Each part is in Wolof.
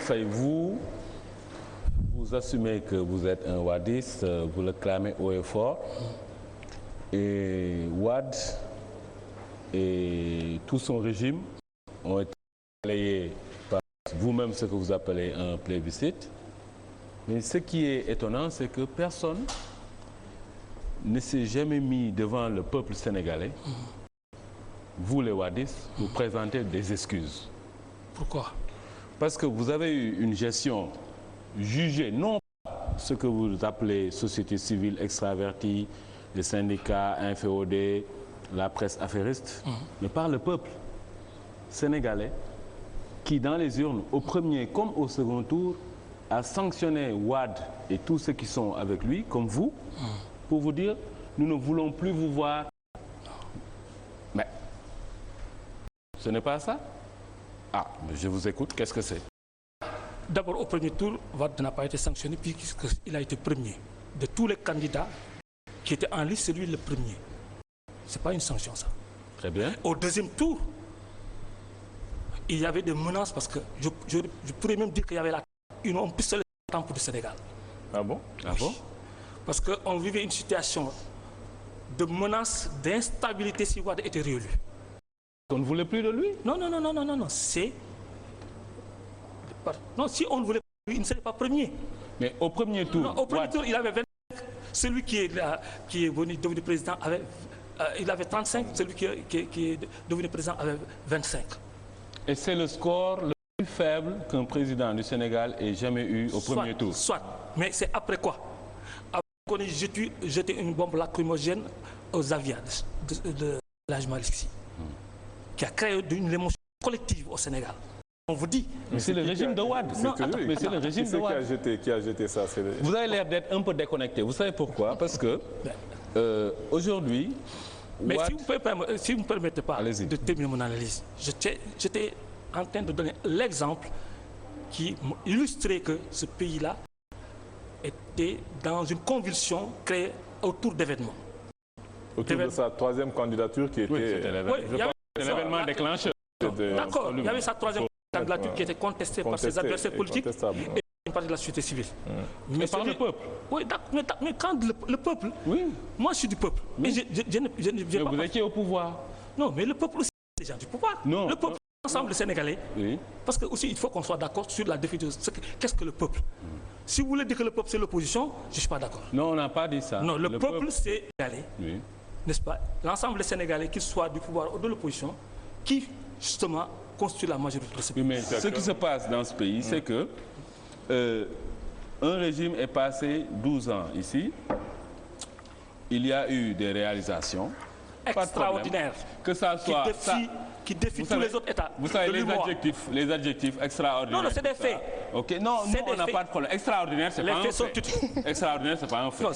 Faye, vous assumez que vous êtes un wadiste, vous le clamez haut et fort. Et Wade et tout son régime ont été balayés par vous-même ce que vous appelez un plébiscite. Mais ce qui est étonnant, c'est que personne ne s'est jamais mis devant le peuple sénégalais, vous les wadistes, pour présenter des excuses. Pourquoi? Parce que vous avez eu une gestion jugée, non pas ce que vous appelez société civile extravertie, les syndicats inféodés, la presse affairiste, mais par le peuple sénégalais qui, dans les urnes, au premier comme au second tour, a sanctionné Wade et tous ceux qui sont avec lui, comme vous, pour vous dire, nous ne voulons plus vous voir. Mais ce n'est pas ça? Ah, mais je vous écoute, qu'est-ce que c'est? D'abord, au premier tour, Wade n'a pas été sanctionné puisqu'il a été premier. De tous les candidats qui étaient en liste, c'est lui le premier. Ce n'est pas une sanction, ça. Très bien. Au deuxième tour, il y avait des menaces parce que je pourrais même dire qu'il y avait un pistolet pour le Sénégal. Ah bon? Ah bon? Parce qu'on vivait une situation de menace, d'instabilité si Wade était réélu. On ne voulait plus de lui? Non, non, non, non, non, non, non. C'est... Non, si on ne voulait pas de lui, il ne serait pas premier. Mais au premier tour... Non, au premier tour, il avait 25. Celui qui est devenu président avait... il avait 35, celui qui est devenu président avait 25. Et c'est le score le plus faible qu'un président du Sénégal ait jamais eu au premier tour. Soit. Mais c'est après quoi? Après qu'on ait jeté une bombe lacrymogène aux avions de l'âge Malick, qui a créé une émotion collective au Sénégal. On vous dit. Mais c'est le régime de Wade. Mais c'est le régime de Wade. Qui a jeté ça? Vous avez l'air d'être un peu déconnecté. Vous savez pourquoi? Parce que aujourd'hui... Mais si vous ne me permettez pas de terminer mon analyse, j'étais en train de donner l'exemple qui illustrait que ce pays-là était dans une convulsion créée autour d'événements. Autour de sa troisième candidature qui était... Oui, c'était l'événement déclencheur. D'accord, il y avait sa troisième candidature qui était contestée par ses adversaires politiques et une partie de la société civile. Mais par le peuple. Oui, mais quand le peuple... Oui. Moi, je suis du peuple. Mais vous étiez au pouvoir. Non, mais le peuple aussi, c'est des gens du pouvoir. Non. Le peuple, l'ensemble sénégalais. Oui. Parce que aussi, il faut qu'on soit d'accord sur la définition. Qu'est-ce que le peuple? Si vous voulez dire que le peuple, c'est l'opposition, je ne suis pas d'accord. Non, on n'a pas dit ça. Non, le peuple, c'est sénégalais. Oui. N'est-ce pas? L'ensemble des Sénégalais, qu'ils soient du pouvoir ou de l'opposition, qui, justement, constituent la majorité de ce pays. Oui, mais ce qui se passe dans ce pays, c'est que un régime est passé 12 ans ici. Il y a eu des réalisations extraordinaires que ça soit qui défient tous les autres États. Vous savez, les adjectifs extraordinaires. Non, c'est des faits. Ok, non, on n'a pas de problème. Extraordinaire, c'est pas un fait. Extraordinaire, c'est pas un fait. Non,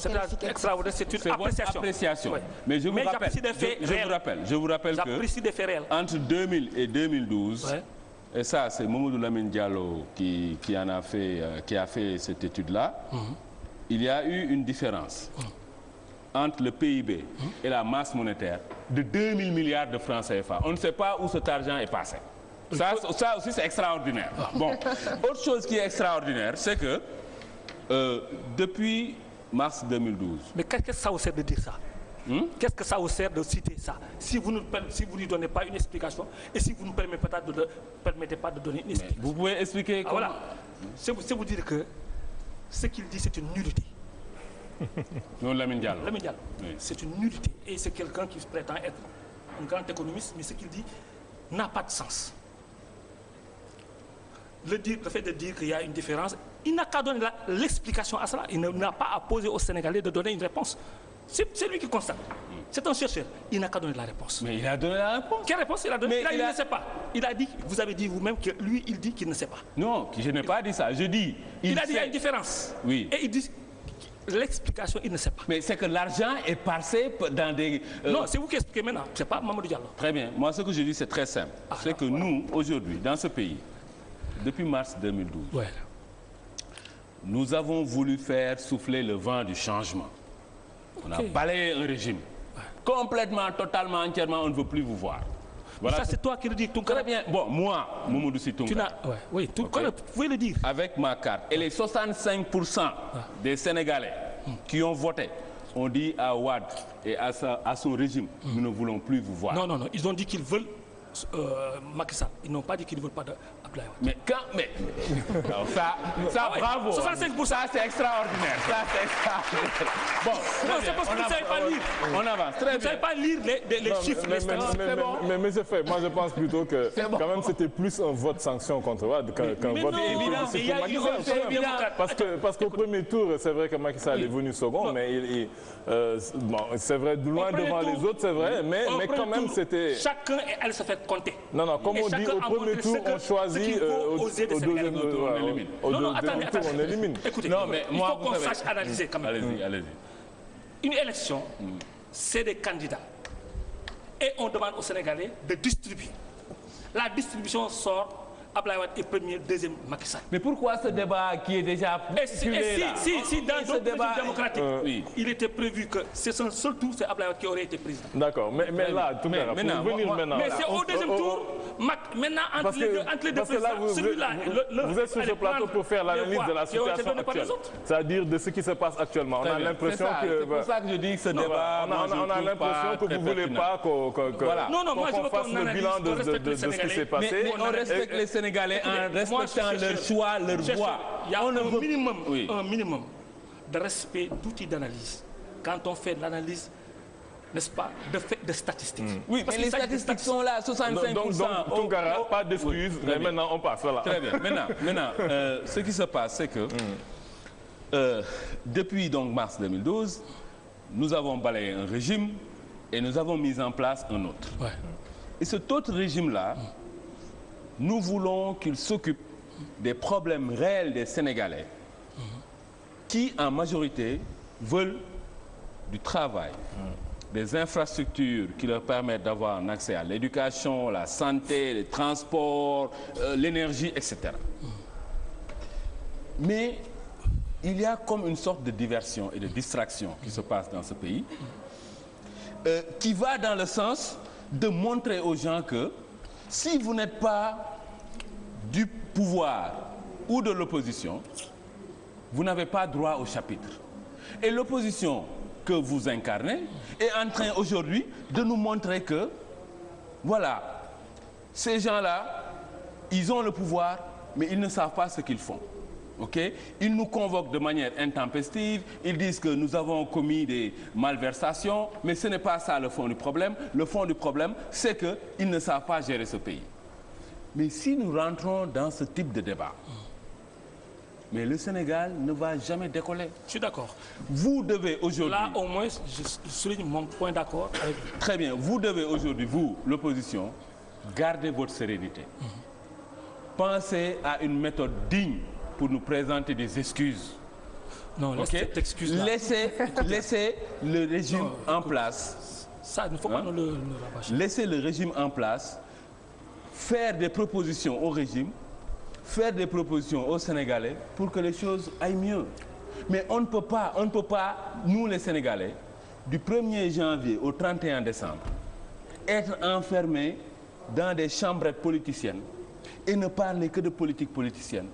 extraordinaire, c'est une appréciation. Ouais. Mais je vous rappelle que entre 2000 et 2012, et ça, c'est Mamadou Lamine Diallo qui a fait cette étude-là, il y a eu une différence entre le PIB et la masse monétaire de 2000 milliards de francs CFA. On ne sait pas où cet argent est passé. Ça aussi, c'est extraordinaire. Bon, autre chose qui est extraordinaire, c'est que depuis mars 2012... Mais qu'est-ce que ça vous sert de dire ça? Qu'est-ce que ça vous sert de citer ça si vous ne lui donnez pas une explication et si vous ne permettez pas de donner une explication? Vous pouvez expliquer comment? Voilà. C'est vous dire que ce qu'il dit, c'est une nullité. Non, Lamine Diallo. Lamine Diallo. Oui. C'est une nullité. Et c'est quelqu'un qui prétend être un grand économiste, mais ce qu'il dit n'a pas de sens. Le fait de dire qu'il y a une différence, il n'a qu'à donner l'explication à cela. Il n'a pas à poser aux Sénégalais de donner une réponse. C'est lui qui constate. C'est un chercheur. Il n'a qu'à donner la réponse. Mais il a donné la réponse. Quelle réponse il a donnée? Il ne sait pas. Il a dit, vous avez dit vous-même que lui, il dit qu'il ne sait pas. Non, je n'ai pas dit ça. Je dis... Il a dit qu'il y a une différence. Oui. Et il dit... L'explication, il ne sait pas. Mais c'est que l'argent est passé dans des... Non, c'est vous qui expliquez maintenant. Ce n'est pas Mamadou Diallo. Très bien. Moi, ce que je dis, c'est très simple. C'est que nous, aujourd'hui, dans ce pays, depuis mars 2012, nous avons voulu faire souffler le vent du changement. On a balayé un régime. Complètement, totalement, entièrement, on ne veut plus vous voir. Voilà. Ça, c'est toi qui le dis. Très bien. Bon, moi, Mamadou Sy Tounkara. Oui, Tounkara, vous pouvez le dire. Avec ma carte. Et les 65% des Sénégalais qui ont voté ont dit à Wade et à son régime, nous ne voulons plus vous voir. Non. Ils ont dit qu'ils veulent Macky Sall. Ils n'ont pas dit qu'ils ne veulent pas d'Abdoulaye Wade. Mais non, ça bravo. 65%. Ça, c'est extraordinaire. Bon, non, c'est parce que vous ne savez pas lire. On avance. Très bien. Vous ne savez pas lire les chiffres, les statistiques. Mais monsieur Faye, moi je pense plutôt que quand même c'était plus un vote sanction contre Wade qu'un vote pour Macky Sall. Parce qu'au premier tour, c'est vrai que Macky Sall est venu second, mais c'est vrai, loin devant les autres, c'est vrai, mais quand même c'était... Chacun est allé se faire compter. Non, comme on dit, au premier tour, on choisit, au deuxième tour, on élimine. Attendez. On élimine. Écoutez, il faut qu'on sache analyser quand même. Allez-y. Une élection, c'est des candidats. Et on demande aux Sénégalais de distribuer. La distribution sort. Abdoulaye Wade est premier, deuxième Macky Sall. Mais pourquoi ce débat qui est déjà si dans d'autres débat démocratique, il était prévu que c'est son seul tour, c'est Abdoulaye Wade qui aurait été président. D'accord, mais là, tout pour venir maintenant. Mais c'est au deuxième tour, maintenant entre les deux présidents, celui-là... Vous êtes sur ce plateau pour faire l'analyse de la situation actuelle. C'est-à-dire de ce qui se passe actuellement. On a l'impression que... C'est pour ça que je dis que ce débat... On a l'impression que vous ne voulez pas qu'on fasse le bilan de ce qui s'est passé. Mais on respecte les Sénégalais en respectant leur choix, leur voix. Il y a un minimum de respect d'outils d'analyse. Quand on fait de l'analyse, n'est-ce pas, de statistiques. Oui, mais les statistiques sont là, 65%. Donc Tounkara, pas d'excuses, mais maintenant on passe. Voilà. Très bien. Maintenant ce qui se passe, c'est que depuis donc mars 2012, nous avons balayé un régime et nous avons mis en place un autre. Ouais. Et cet autre régime-là, nous voulons qu'il s'occupe des problèmes réels des Sénégalais qui, en majorité, veulent du travail, des infrastructures qui leur permettent d'avoir un accès à l'éducation, la santé, les transports, l'énergie, etc. Mais il y a comme une sorte de diversion et de distraction qui se passe dans ce pays qui va dans le sens de montrer aux gens que si vous n'êtes pas du pouvoir ou de l'opposition, vous n'avez pas droit au chapitre. Et l'opposition que vous incarnez est en train aujourd'hui de nous montrer que, voilà, ces gens-là, ils ont le pouvoir, mais ils ne savent pas ce qu'ils font. Okay? Ils nous convoquent de manière intempestive, ils disent que nous avons commis des malversations, mais ce n'est pas ça le fond du problème. Le fond du problème, c'est qu'ils ne savent pas gérer ce pays. Mais si nous rentrons dans ce type de débat, mais le Sénégal ne va jamais décoller. Je suis d'accord. Vous devez aujourd'hui... Là, au moins, je souligne mon point d'accord avec vous. Très bien. Vous devez aujourd'hui, vous, l'opposition, garder votre sérénité. Pensez à une méthode digne pour nous présenter des excuses. Non, cette excuse-là. Laissez le régime en place. Ça, il ne faut pas nous le rabâcher. Laissez le régime en place, faire des propositions au régime, faire des propositions aux Sénégalais pour que les choses aillent mieux. Mais on ne peut pas, nous les Sénégalais, du 1er janvier au 31 décembre, être enfermés dans des chambrettes politiciennes et ne parler que de politique politicienne.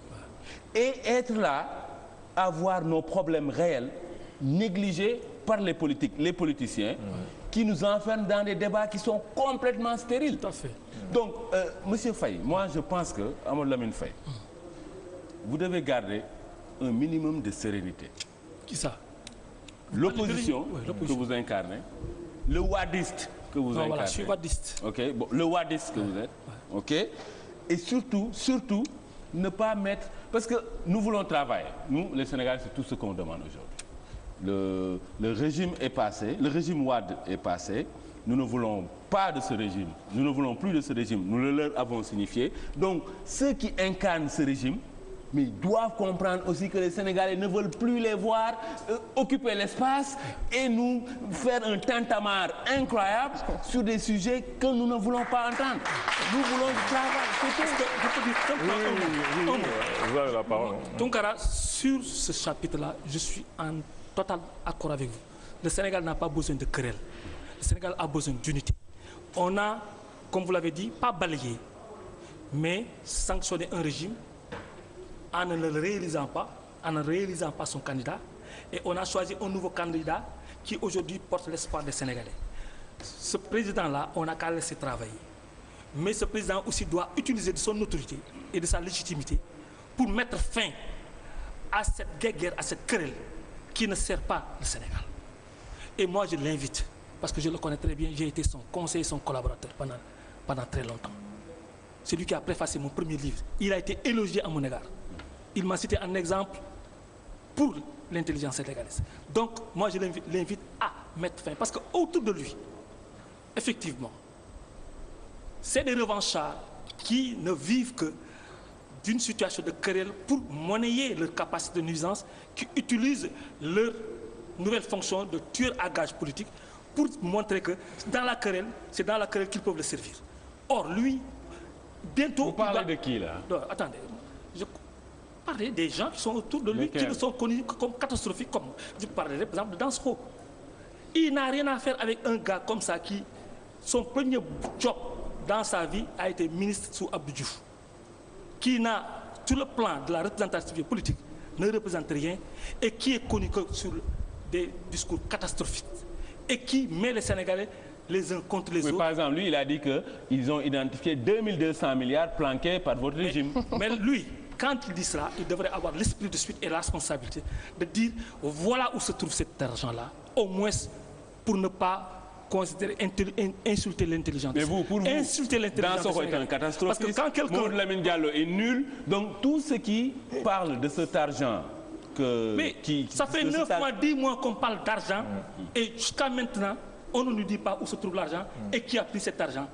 Et être là, à voir nos problèmes réels négligés par les politiciens, qui nous enferment dans des débats qui sont complètement stériles. Tout à fait. Donc, Monsieur Faye, moi je pense que, Amadou Lamine Faye, vous devez garder un minimum de sérénité. Qui ça? L'opposition que vous incarnez, le wadiste que vous incarnez. Voilà, je suis wadiste. Okay, bon, le wadiste que vous êtes. Okay, et surtout, ne pas mettre... Parce que nous voulons travailler. Nous, les Sénégalais, c'est tout ce qu'on demande aujourd'hui. Le régime est passé, le régime Wade est passé. Nous ne voulons pas de ce régime. Nous ne voulons plus de ce régime. Nous le leur avons signifié. Donc, ceux qui incarnent ce régime, mais doivent comprendre aussi que les Sénégalais ne veulent plus les voir occuper l'espace et nous faire un tintamarre incroyable sur des sujets que nous ne voulons pas entendre. Nous voulons du travail. Vous avez la parole. Tounkara, sur ce chapitre-là, je suis en total accord avec vous. Le Sénégal n'a pas besoin de querelle. Le Sénégal a besoin d'unité. On a comme vous l'avez dit, pas balayer, mais sanctionner un régime en ne le réalisant pas, en ne réalisant pas son candidat. Et on a choisi un nouveau candidat qui aujourd'hui porte l'espoir des Sénégalais. Ce président-là, on n'a qu'à laisser travailler. Mais ce président aussi doit utiliser de son autorité et de sa légitimité pour mettre fin à cette guerre, à cette querelle qui ne sert pas le Sénégal. Et moi, je l'invite, parce que je le connais très bien, j'ai été son conseiller, son collaborateur pendant très longtemps. C'est lui qui a préfacé mon premier livre. Il a été élogié à mon égard. Il m'a cité un exemple pour l'intelligence sénégalaise. Donc, moi, je l'invite à mettre fin. Parce qu'autour de lui, effectivement, c'est des revanchards qui ne vivent que d'une situation de querelle pour monnayer leur capacité de nuisance, qui utilisent leur nouvelle fonction de tueur à gage politique pour montrer que dans la querelle, c'est dans la querelle qu'ils peuvent le servir. Or, lui, bientôt... Vous parlez de qui, là? Non, attendez. Je parlais des gens qui sont autour de lui, qui ne sont connus comme catastrophiques, comme je parlerai, par exemple, de Dansokho. Il n'a rien à faire avec un gars comme ça qui, son premier job dans sa vie a été ministre sous Abdou Diouf, qui n'a, sur le plan de la représentativité politique, ne représente rien et qui est connu que sur des discours catastrophiques et qui met les Sénégalais les uns contre les autres. Par exemple, lui, il a dit qu'ils ont identifié 2200 milliards planqués par votre régime. Mais lui, quand il dit cela, il devrait avoir l'esprit de suite et la responsabilité de dire voilà où se trouve cet argent-là, au moins pour ne pas considérer insulter l'intelligence. Mais vous, pour vous, insulter l'intelligence Dansokho est un catastrophiste. Parce que quand quelqu'un... Mamadou Lamine Diallo est nul. Donc tout ce qui parle de cet argent mais ça fait 9 mois, 10 mois qu'on parle d'argent et jusqu'à maintenant, on ne nous dit pas où se trouve l'argent et qui a pris cet argent.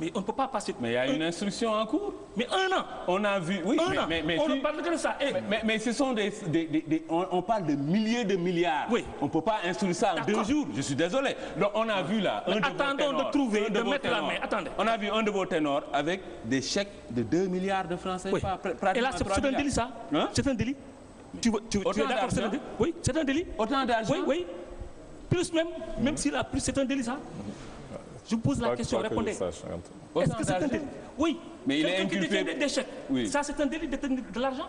Mais on ne peut pas passer... Mais il y a une instruction en cours. Mais 1 an. On a vu... Oui, mais on ne parle que de ça. Mais ce sont on parle de milliers de milliards. Oui. On ne peut pas instruire ça en 2 jours. Je suis désolé. Donc on a vu là... Attendons de trouver, de mettre la main. Attendez. On a vu un de vos ténors avec des chèques de 2 milliards de francs CFA. Et là, c'est un délit, ça. Hein? C'est un délit. Tu es d'accord, c'est un délit? Oui, c'est un délit. Autant d'argent? Oui. Plus même s'il a plus, c'est un délit, ça. Je vous pose la question, répondez. Est-ce que c'est un délit? Oui. Mais il est inculpé des chèques. Oui. Ça, c'est un délit de tenir de l'argent?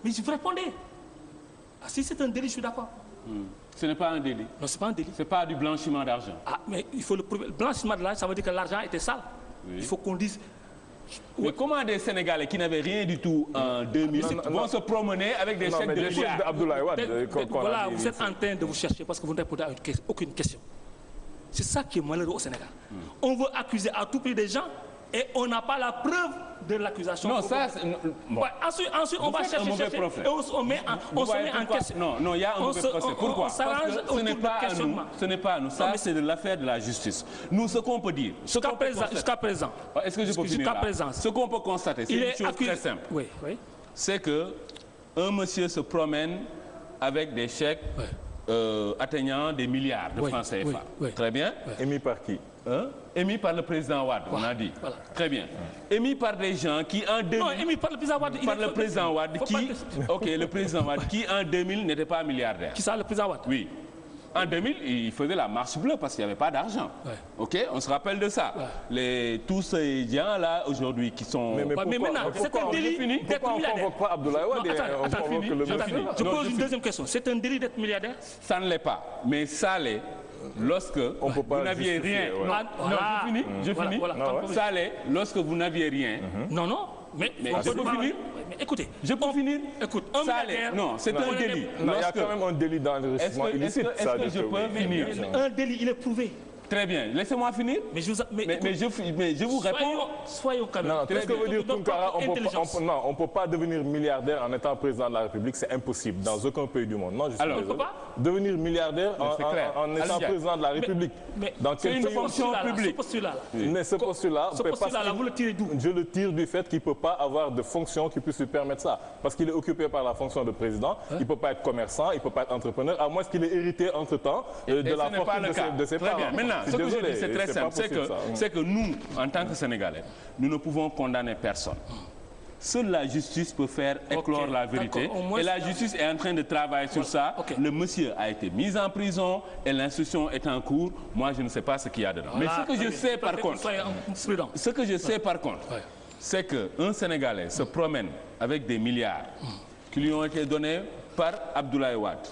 Mais je vous répondais. Ah, si c'est un délit, je suis d'accord. Ce n'est pas un délit. Non, ce n'est pas un délit. Ce n'est pas du blanchiment d'argent. Ah, mais il faut le prouver. Le blanchiment de l'argent, ça veut dire que l'argent était sale. Oui. Il faut qu'on dise... Mais comment des Sénégalais qui n'avaient rien du tout en 2000 vont se promener avec des chèques de milliards? Abdoulaye Wade. Voilà, vous êtes en train de vous chercher parce que vous ne répondez à aucune question. C'est ça qui est malheureux au Sénégal. On veut accuser à tout prix des gens et on n'a pas la preuve de l'accusation. Non, ça... Bon. Ensuite on va chercher et on se met en question. Non, il y a un mauvais procès. Pourquoi? Parce que ce n'est pas à nous. Ce n'est pas à nous. Ça, c'est de l'affaire de la justice. Nous, ce qu'on peut dire... Jusqu'à présent. Est-ce que je peux finir là? Ce qu'on peut constater, c'est une chose très simple. Oui. C'est qu'un monsieur se promène avec des chèques atteignant des milliards de francs CFA. Très bien. Émis par qui? Émis par le président Wade, on a dit. Voilà. Très bien. Émis par des gens qui en 2000... Non, émis par le président Wade. Par le président Wade qui... Ok, le président Wade qui en 2000 n'était pas milliardaire. Qui ça, le président Wade? Oui. En 2000, il faisait la marche bleue parce qu'il n'y avait pas d'argent. Ok, on se rappelle de ça. Tous ces gens-là, aujourd'hui, qui sont... Mais maintenant, c'est un délit d'être milliardaire. On ne convoque pas Abdoulaye Wade et on convoque le ministre. Je pose une deuxième question. C'est un délit d'être milliardaire? Ça ne l'est pas. Mais ça l'est lorsque vous n'aviez rien. Non, je finis. Ça l'est lorsque vous n'aviez rien. Non. Mais je peux finir? Mais écoutez, je peux finir? Écoute, un milliardaire... Non, c'est un délit. Il y a quand même un délit d'enrichissement illicite. Est-ce que je peux finir? Un délit, il est prouvé. Très bien. Laissez-moi finir. Mais je vous réponds. Soyons calmes. Non, qu'est-ce que veut dire Tounkara? On ne peut pas devenir milliardaire en étant président de la République. C'est impossible dans aucun pays du monde. Non, je suis désolé. On ne peut pas devenir milliardaire en étant président de la République. C'est une fonction publique. Mais ce postulat, vous le tirez d'où? Je le tire du fait qu'il ne peut pas avoir de fonction qui puisse lui permettre ça. Parce qu'il est occupé par la fonction de président. Il ne peut pas être commerçant, il ne peut pas être entrepreneur, à moins qu'il ait hérité entre-temps de la fortune de ses parents. Ce que je dis, c'est très simple. C'est que nous, en tant que Sénégalais, nous ne pouvons condamner personne. Seule la justice peut faire éclore la vérité. Et la justice est en train de travailler sur ça. Le monsieur a été mis en prison et l'instruction est en cours. Moi, je ne sais pas ce qu'il y a dedans. Mais ce que je sais par contre, c'est qu'un Sénégalais se promène avec des milliards qui lui ont été donnés par Abdoulaye Wade.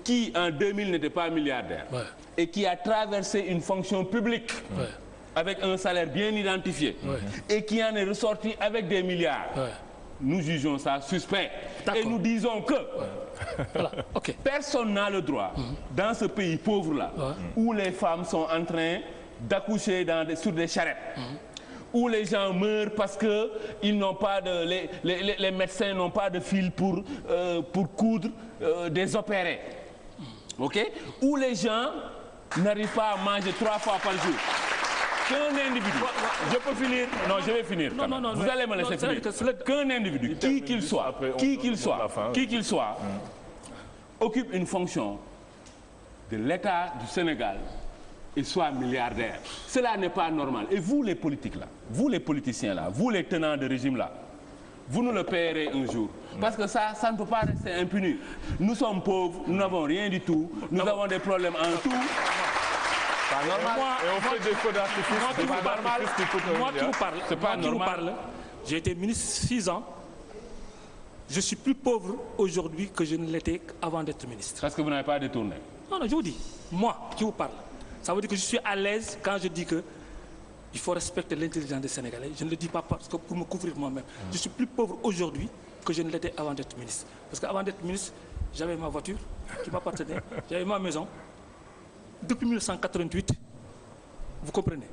Qui en 2000 n'était pas milliardaire et qui a traversé une fonction publique avec un salaire bien identifié et qui en est ressorti avec des milliards. Nous jugeons ça suspect et nous disons que personne n'a le droit dans ce pays pauvre-là où les femmes sont en train d'accoucher sur des charrettes, où les gens meurent parce que ils n'ont pas de, les médecins n'ont pas de fil pour coudre des opérés. Où les gens n'arrivent pas à manger 3 fois par jour. Qu'un individu, je peux finir? Non, je vais finir. Non, vous allez me laisser finir. Qu'un individu, qui qu'il soit, occupe une fonction de l'État du Sénégal et soit milliardaire. Cela n'est pas normal. Et vous les politiques là, vous les politiciens là, vous les tenants de régime là, vous nous le paierez un jour. Parce que ça ne peut pas rester impuni. Nous sommes pauvres, nous n'avons rien du tout, nous avons des problèmes en tout. Pas normal. Et on fait des feux d'artifice. Moi qui vous parle, j'ai été ministre 6 ans. Je suis plus pauvre aujourd'hui que je ne l'étais avant d'être ministre. Parce que vous n'avez pas détourné. Non, je vous dis, moi qui vous parle, ça veut dire que je suis à l'aise quand je dis que il faut respecter l'intelligence des Sénégalais. Je ne le dis pas parce que pour me couvrir moi-même. Je suis plus pauvre aujourd'hui que je ne l'étais avant d'être ministre. Parce qu'avant d'être ministre, j'avais ma voiture qui m'appartenait, j'avais ma maison. Depuis 1988, vous comprenez.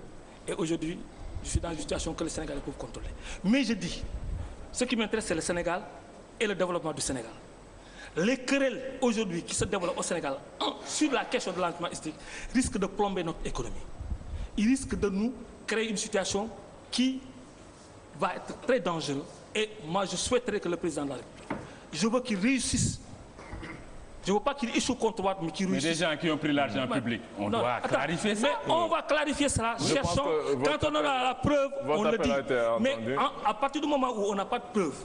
Et aujourd'hui, je suis dans une situation que les Sénégalais peuvent contrôler. Mais je dis, ce qui m'intéresse, c'est le Sénégal et le développement du Sénégal. Les querelles aujourd'hui qui se développent au Sénégal sur la question de l'enrichissement historique risquent de plomber notre économie. Ils risquent de nous créer une situation qui va être très dangereuse. Et moi, je souhaiterais que le président de la République, je veux qu'il réussisse. Je ne veux pas qu'il échoue contre moi, mais qu'il réussisse. Mais des gens qui ont pris l'argent public, on doit clarifier ça. Mais on va clarifier cela. Cherchons, quand on aura la preuve, on le dit. Mais à partir du moment où on n'a pas de preuve,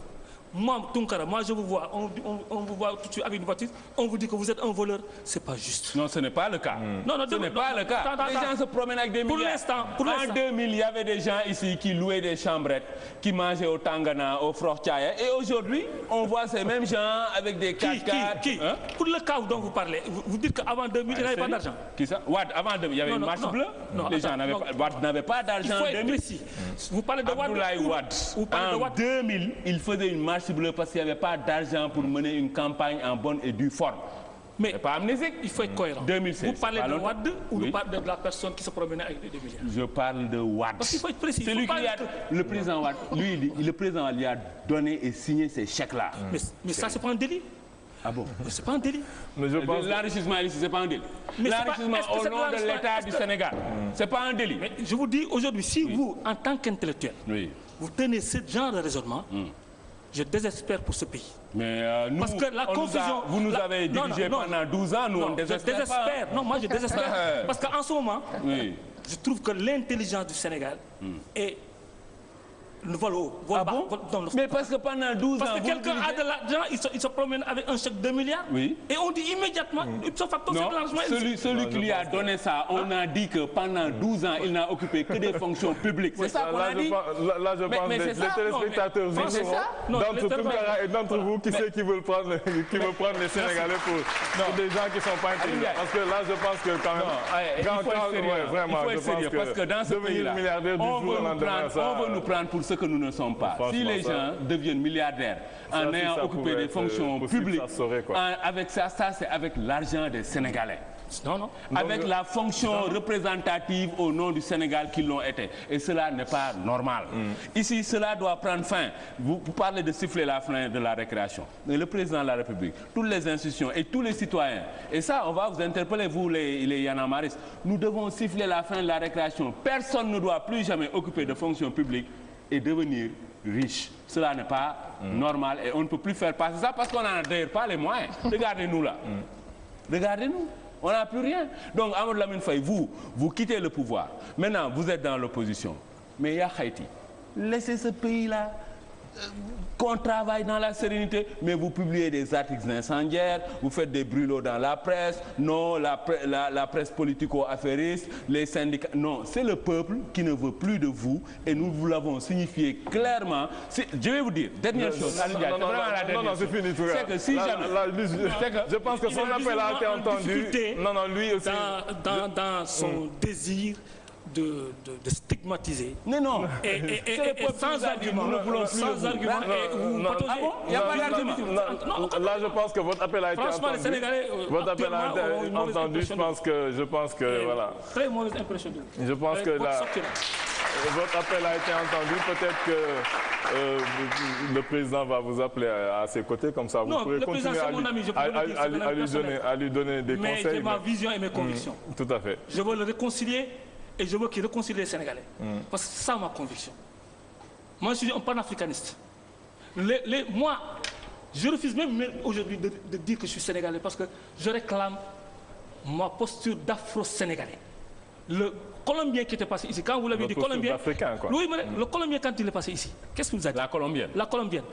moi, Tounkara, moi je vous vois, on vous voit tout de suite avec une voiture, on vous dit que vous êtes un voleur, c'est pas juste. Non, ce n'est pas le cas. Non, ce n'est pas le cas. Les gens se promènent avec des milliards. En 2000, il y avait des gens ici qui louaient des chambrettes, qui mangeaient au Tangana, au Frochaya. Et aujourd'hui, on voit ces mêmes gens avec des 4x4. Qui Pour le cas dont vous parlez, vous dites qu'avant 2000, il n'y avait pas d'argent. Qui ça? Wad, avant 2000, il y avait une marche bleue. Les gens n'avaient pas d'argent. Il faut être précis. Vous parlez de Wad. En 2000, il faisait une marche bleue parce qu'il n'y avait pas d'argent pour mener une campagne en bonne et due forme. Mais pas amnésique. Il faut être cohérent. 2016. Vous parlez de Wad ou vous parlez de la personne qui se promenait avec des milliards? Je parle de Wad. Parce qu'il faut être précis. Le président Wad, le président lui a donné et signé ces chèques-là. Mais ça, c'est pas un délit. Ah bon? C'est pas un délit. L'enrichissement ici, c'est pas un délit. L'enrichissement au nom de l'État du Sénégal, c'est pas un délit. Mais je vous dis aujourd'hui, si vous, en tant qu'intellectuel, vous tenez ce genre de raisonnement, je désespère pour ce pays. Mais nous, parce que la confusion, vous nous avez dirigé pendant 12 ans, nous on désespère. Je désespère. Non, moi je désespère. Parce qu'en ce moment, je trouve que l'intelligence du Sénégal est le vol haut. Mais parce que pendant 12 ans... Parce que quelqu'un a de l'argent, il se promène avec un chèque de 2 milliards. Et on dit immédiatement, ipso facto, c'est de l'argent. Celui qui lui a donné ça, on a dit que pendant 12 ans, il n'a occupé que des fonctions publiques. C'est ça qu'on a dit. Là, je pense que les téléspectateurs d'entre vous, qui c'est qui veut prendre les Sénégalais pour des gens qui ne sont pas intelligents. Parce que là, je pense que quand même... Il faut être sérieux. Parce que dans ce pays-là, on veut nous prendre pour ce que nous ne sommes pas. Si les gens deviennent milliardaires en ayant occupé des fonctions publiques, avec ça c'est avec l'argent des Sénégalais. Non. Avec la fonction représentative au nom du Sénégal qu'ils l'ont été. Et cela n'est pas normal. Ici, cela doit prendre fin. Vous parlez de siffler la fin de la récréation. Mais le président de la République, toutes les institutions et tous les citoyens, et ça, on va vous interpeller, vous les Yanamaris, nous devons siffler la fin de la récréation. Personne ne doit plus jamais occuper de fonctions publiques et devenir riche. Cela n'est pas normal et on ne peut plus faire passer ça parce qu'on n'a d'ailleurs pas les moyens. Regardez-nous là. Regardez-nous. On n'a plus rien. Donc, Amadou Lamine Faye, vous quittez le pouvoir. Maintenant, vous êtes dans l'opposition. Mais il y a Haïti. laissez ce pays-là qu'on travaille dans la sérénité, mais vous publiez des articles incendiaires, vous faites des brûlots dans la presse, non, la presse politico-affairiste, les syndicats. Non, c'est le peuple qui ne veut plus de vous et nous vous l'avons signifié clairement. Je vais vous dire, dernière chose. Non, c'est fini. C'est que si je pense que son appel a été entendu. Non, lui aussi. Dans son désir de stigmatiser. Non. Et sans argument. Sans argument. Il n'y a pas d'argument. Là, je pense que votre appel a été entendu. Franchement, les Sénégalais. Votre appel a été entendu. Je pense que voilà. Très mauvaise impression de vous. Je pense que votre appel a été entendu. Peut-être que le président va vous appeler à ses côtés, comme ça vous pourrez continuer à lui donner des conseils. Mais j'ai ma vision et mes convictions. Tout à fait. Je veux le réconcilier. Et je veux qu'il réconcilie les Sénégalais. Parce que c'est ça ma conviction. Moi, je suis un panafricaniste. Moi, je refuse même aujourd'hui de dire que je suis sénégalais parce que je réclame ma posture d'afro-sénégalais. Le Colombien qui était passé ici, quand vous l'avez dit, Colombien. Oui, mais le Colombien, quand il est passé ici, qu'est-ce qu'il vous a dit? La Colombienne. La Colombienne.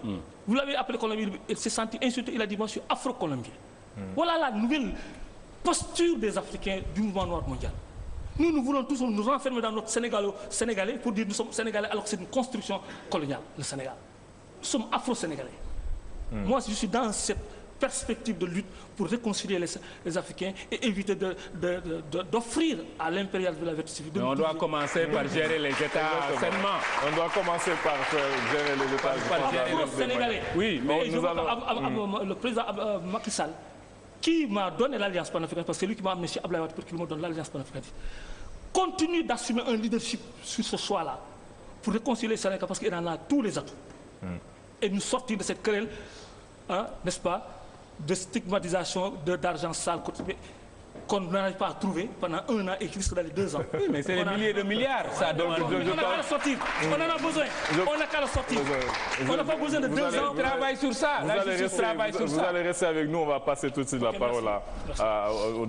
Vous l'avez appelé Colombien, il s'est senti insulté, il a dit, moi, je suis afro-colombien. Voilà la nouvelle posture des Africains du mouvement noir mondial. Nous voulons tous nous renfermer dans notre Sénégalais pour dire que nous sommes Sénégalais alors que c'est une construction coloniale, le Sénégal. Nous sommes afro-sénégalais. Moi, je suis dans cette perspective de lutte pour réconcilier les Africains et éviter d'offrir à l'impérialisme de la vertu civile. On doit commencer par gérer les États sainement. On doit commencer par gérer les États sénégalais. Oui, mais le président Macky Sall, qui m'a donné l'Alliance panafricaine, parce que c'est lui qui m'a amené chez Abdoulaye Wade pour qu'il me donne l'Alliance panafricaine, continue d'assumer un leadership sur ce choix-là pour réconcilier les Sénégalais parce qu'il en a tous les atouts. Et nous sortir de cette querelle, n'est-ce pas, de stigmatisation d'argent sale qu'on n'arrive pas à trouver pendant 1 an et qui risque d'aller 2 ans. Oui, mais c'est des milliers de milliards. Ça demande. On n'a qu'à le sortir. On en a besoin. On n'a qu'à le sortir. On n'a pas besoin de 2 ans. On travaille sur ça. Vous allez rester avec nous. On va passer tout de suite la parole au